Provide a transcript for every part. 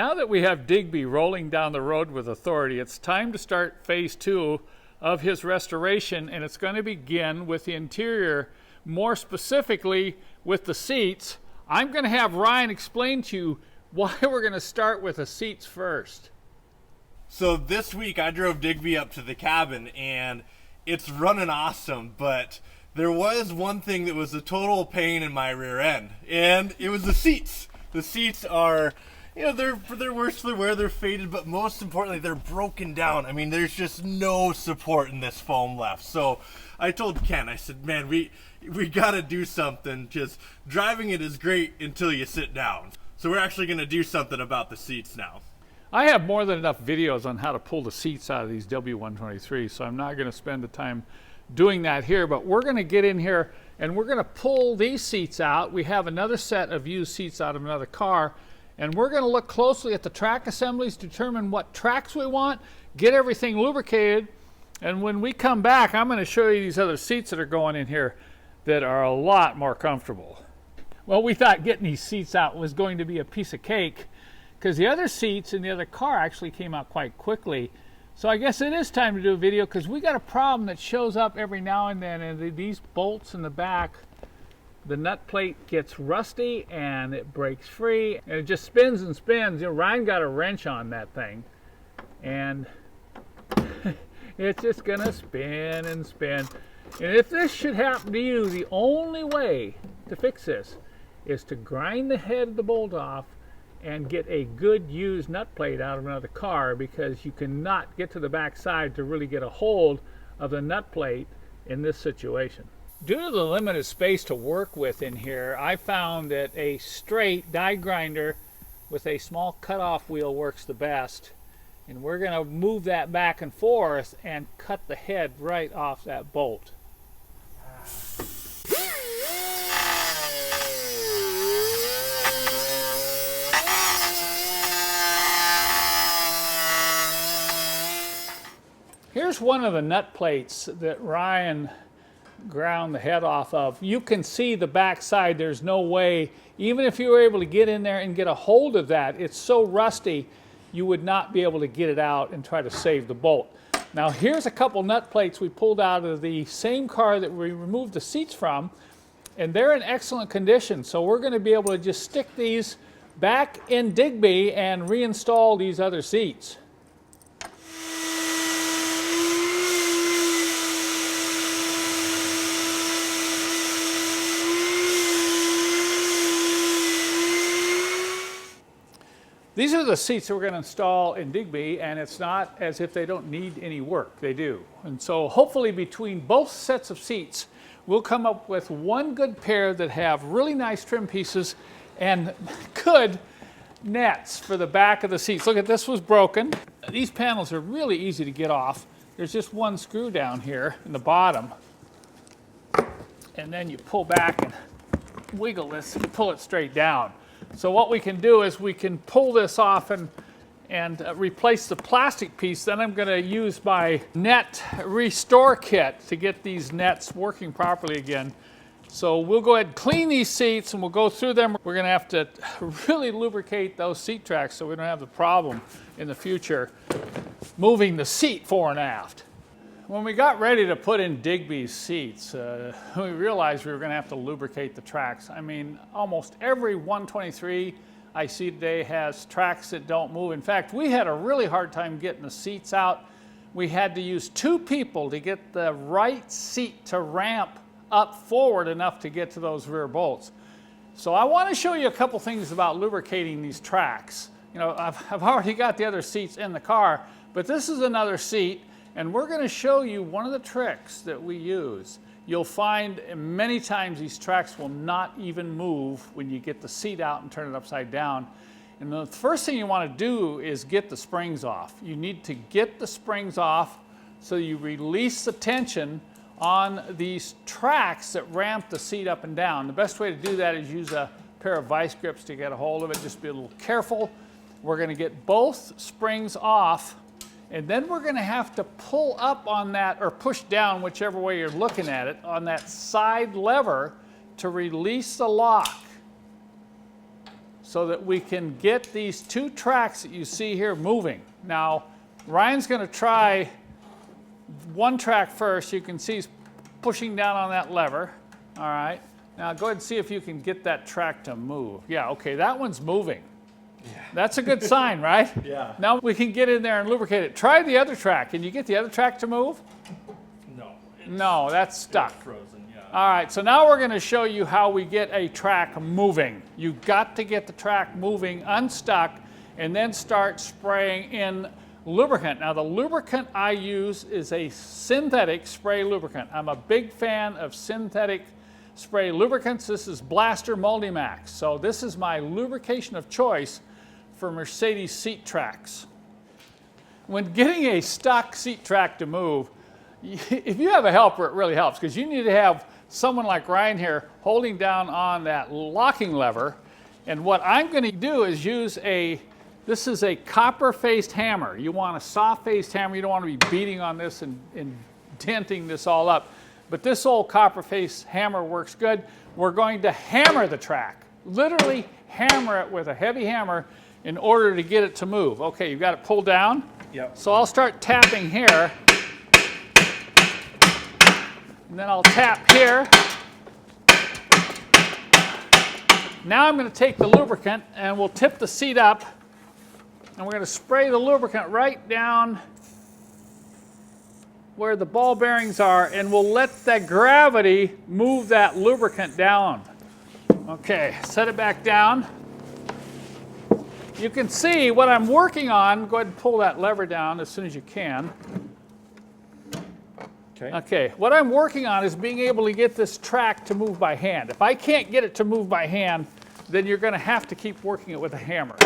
Now that we have Digby rolling down the road with authority, it's time to start phase 2 of his restoration, and it's going to begin with the interior, more specifically with the seats. I'm going to have Ryan explain to you why we're going to start with the seats first. So this week I drove Digby up to the cabin and it's running awesome, but there was one thing that was a total pain in my rear end, and it was the seats. The seats are, you know, they're worse for the wear, they're faded, but most importantly, they're broken down. I mean, there's just no support in this foam left. So I told Ken, I said, man, we got to do something. Just driving it is great until you sit down. So we're actually going to do something about the seats now. I have more than enough videos on how to pull the seats out of these W123, so I'm not going to spend the time doing that here, but we're going to get in here and we're going to pull these seats out. We have another set of used seats out of another car, and we're going to look closely at the track assemblies, determine what tracks we want, get everything lubricated, and when we come back, I'm going to show you these other seats that are going in here that are a lot more comfortable. Well, we thought getting these seats out was going to be a piece of cake, because the other seats in the other car actually came out quite quickly. So I guess it is time to do a video, because we got a problem that shows up every now and then, and these bolts in the back, the nut plate gets rusty and it breaks free and it just spins and spins. You know, Ryan got a wrench on that thing and it's just gonna spin and spin. And if this should happen to you, the only way to fix this is to grind the head of the bolt off and get a good used nut plate out of another car, because you cannot get to the back side to really get a hold of the nut plate in this situation. Due to the limited space to work with in here, I found that a straight die grinder with a small cutoff wheel works the best. And we're going to move that back and forth and cut the head right off that bolt. Here's one of the nut plates that Ryan ground the head off of. You can see the back side. There's no way, even if you were able to get in there and get a hold of that, it's so rusty you would not be able to get it out and try to save the bolt. Now here's a couple nut plates we pulled out of the same car that we removed the seats from, and they're in excellent condition. So we're going to be able to just stick these back in Digby and reinstall these other seats. These are the seats that we're going to install in Digby, and it's not as if they don't need any work. They do. And so hopefully between both sets of seats, we'll come up with one good pair that have really nice trim pieces and good nets for the back of the seats. Look at this, was broken. These panels are really easy to get off. There's just one screw down here in the bottom. And then you pull back and wiggle this and pull it straight down. So what we can do is we can pull this off and replace the plastic piece. Then I'm going to use my net restore kit to get these nets working properly again. So we'll go ahead and clean these seats and we'll go through them. We're going to have to really lubricate those seat tracks so we don't have the problem in the future moving the seat fore and aft. When we got ready to put in Digby's seats, we realized we were going to have to lubricate the tracks. I mean, almost every 123 I see today has tracks that don't move. In fact, we had a really hard time getting the seats out. We had to use 2 people to get the right seat to ramp up forward enough to get to those rear bolts. So I want to show you a couple things about lubricating these tracks. You know, I've already got the other seats in the car, but this is another seat. And we're going to show you one of the tricks that we use. You'll find many times these tracks will not even move when you get the seat out and turn it upside down. And the first thing you want to do is get the springs off. You need to get the springs off so you release the tension on these tracks that ramp the seat up and down. The best way to do that is use a pair of vice grips to get a hold of it. Just be a little careful. We're going to get both springs off. And then we're going to have to pull up on that, or push down, whichever way you're looking at it, on that side lever to release the lock. so that we can get these two tracks that you see here moving. Now, Ryan's going to try one track first. You can see he's pushing down on that lever. All right. Now go ahead and see if you can get that track to move. Yeah, okay, that one's moving. Yeah. That's a good sign, right? Yeah. Now we can get in there and lubricate it. Try the other track. Can you get the other track to move? No. No, that's stuck. Frozen, yeah. All right, so now we're going to show you how we get a track moving. You've got to get the track moving, unstuck, and then start spraying in lubricant. Now the lubricant I use is a synthetic spray lubricant. I'm a big fan of synthetic spray lubricants. This is Blaster Multimax. So this is my lubrication of choice for Mercedes seat tracks. When getting a stock seat track to move, if you have a helper, it really helps, because you need to have someone like Ryan here holding down on that locking lever. And what I'm going to do is use this is a copper-faced hammer. You want a soft-faced hammer. You don't want to be beating on this and denting this all up. But this old copper-faced hammer works good. We're going to hammer the track, literally hammer it with a heavy hammer in order to get it to move. Okay, you've got it pulled down. Yep. So I'll start tapping here. And then I'll tap here. Now I'm going to take the lubricant and we'll tip the seat up. And we're going to spray the lubricant right down where the ball bearings are, and we'll let that gravity move that lubricant down. Okay, set it back down. You can see what I'm working on. Go ahead and pull that lever down as soon as you can. Okay, what I'm working on is being able to get this track to move by hand. If I can't get it to move by hand, then you're going to have to keep working it with a hammer.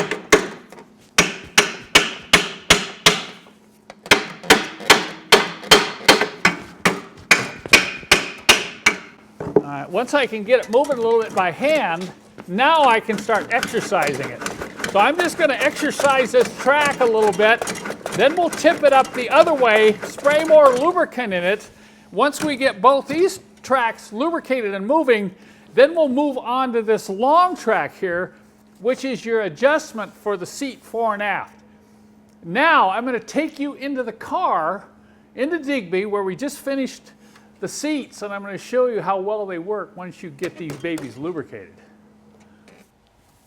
All right, once I can get it moving a little bit by hand, now I can start exercising it. So I'm just going to exercise this track a little bit, then we'll tip it up the other way, spray more lubricant in it. Once we get both these tracks lubricated and moving, then we'll move on to this long track here, which is your adjustment for the seat fore and aft. Now I'm going to take you into the car, into Digby, where we just finished the seats, and I'm going to show you how well they work once you get these babies lubricated.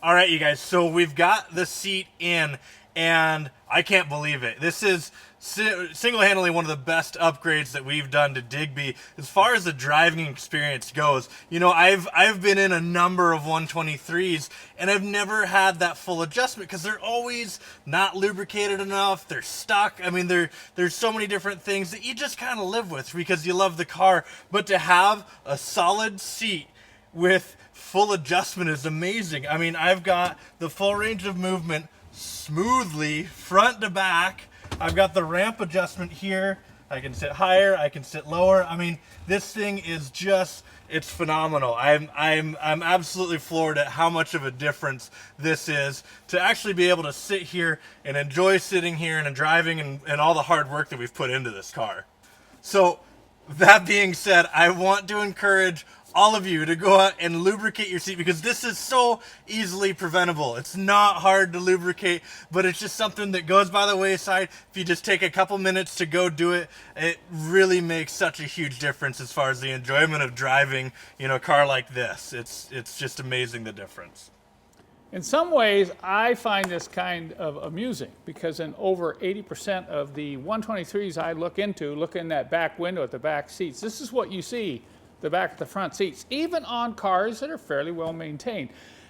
All right, you guys, so we've got the seat in, and I can't believe it. This is single-handedly one of the best upgrades that we've done to Digby as far as the driving experience goes. You know, I've been in a number of 123s, and I've never had that full adjustment because they're always not lubricated enough. They're stuck. I mean, there's so many different things that you just kind of live with because you love the car. But to have a solid seat with full adjustment is amazing. I mean, I've got the full range of movement smoothly front to back. I've got the ramp adjustment here. I can sit higher, I can sit lower. I mean, this thing is just, it's phenomenal. I'm absolutely floored at how much of a difference this is to actually be able to sit here and enjoy sitting here and driving and all the hard work that we've put into this car. So that being said, I want to encourage all of you to go out and lubricate your seat because this is so easily preventable. It's not hard to lubricate, but it's just something that goes by the wayside. If you just take a couple minutes to go do it, it really makes such a huge difference as far as the enjoyment of driving, you know, a car like this. It's just amazing the difference. In some ways, I find this kind of amusing because in over 80% of the 123s I look in that back window at the back seats, this is what you see. The back of the front seats, even on cars that are fairly well maintained.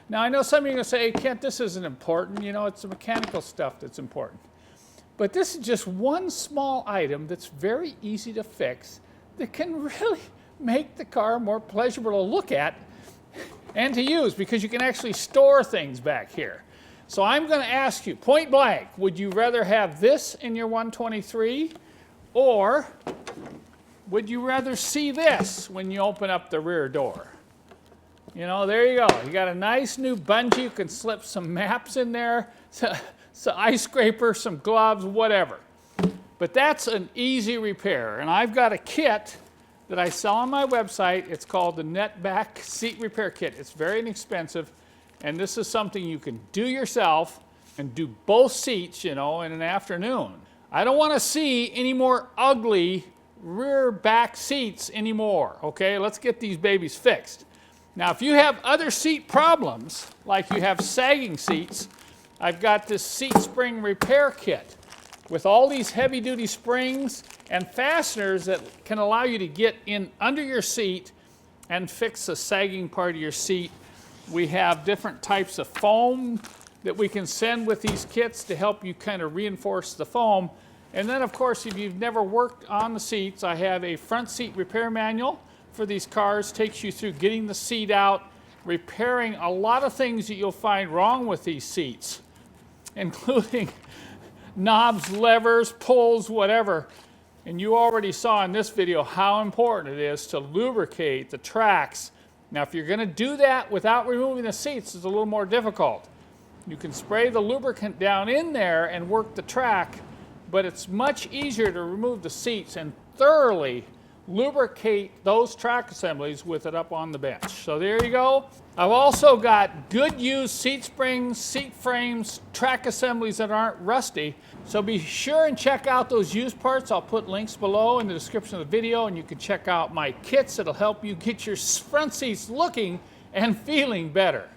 Now, I know some of you are going to say, hey, Kent, this isn't important. You know, it's the mechanical stuff that's important. But this is just one small item that's very easy to fix that can really make the car more pleasurable to look at and to use because you can actually store things back here. So I'm going to ask you, point blank, would you rather have this in your 123 or would you rather see this when you open up the rear door? You know, there you go. You got a nice new bungee. You can slip some maps in there, some ice scraper, some gloves, whatever. But that's an easy repair. And I've got a kit that I sell on my website. It's called the Net Back Seat Repair Kit. It's very inexpensive. And this is something you can do yourself and do both seats, you know, in an afternoon. I don't want to see any more ugly rear back seats anymore, okay? Let's get these babies fixed. Now, if you have other seat problems, like you have sagging seats, I've got this seat spring repair kit with all these heavy-duty springs and fasteners that can allow you to get in under your seat and fix the sagging part of your seat. We have different types of foam that we can send with these kits to help you kind of reinforce the foam. And then, of course, if you've never worked on the seats, I have a front seat repair manual for these cars. Takes you through getting the seat out, repairing a lot of things that you'll find wrong with these seats, including knobs, levers, pulls, whatever. And you already saw in this video how important it is to lubricate the tracks. Now, if you're going to do that without removing the seats, it's a little more difficult. You can spray the lubricant down in there and work the track, but it's much easier to remove the seats and thoroughly lubricate those track assemblies with it up on the bench. So there you go. I've also got good used seat springs, seat frames, track assemblies that aren't rusty. So be sure and check out those used parts. I'll put links below in the description of the video, and you can check out my kits that'll help you get your front seats looking and feeling better.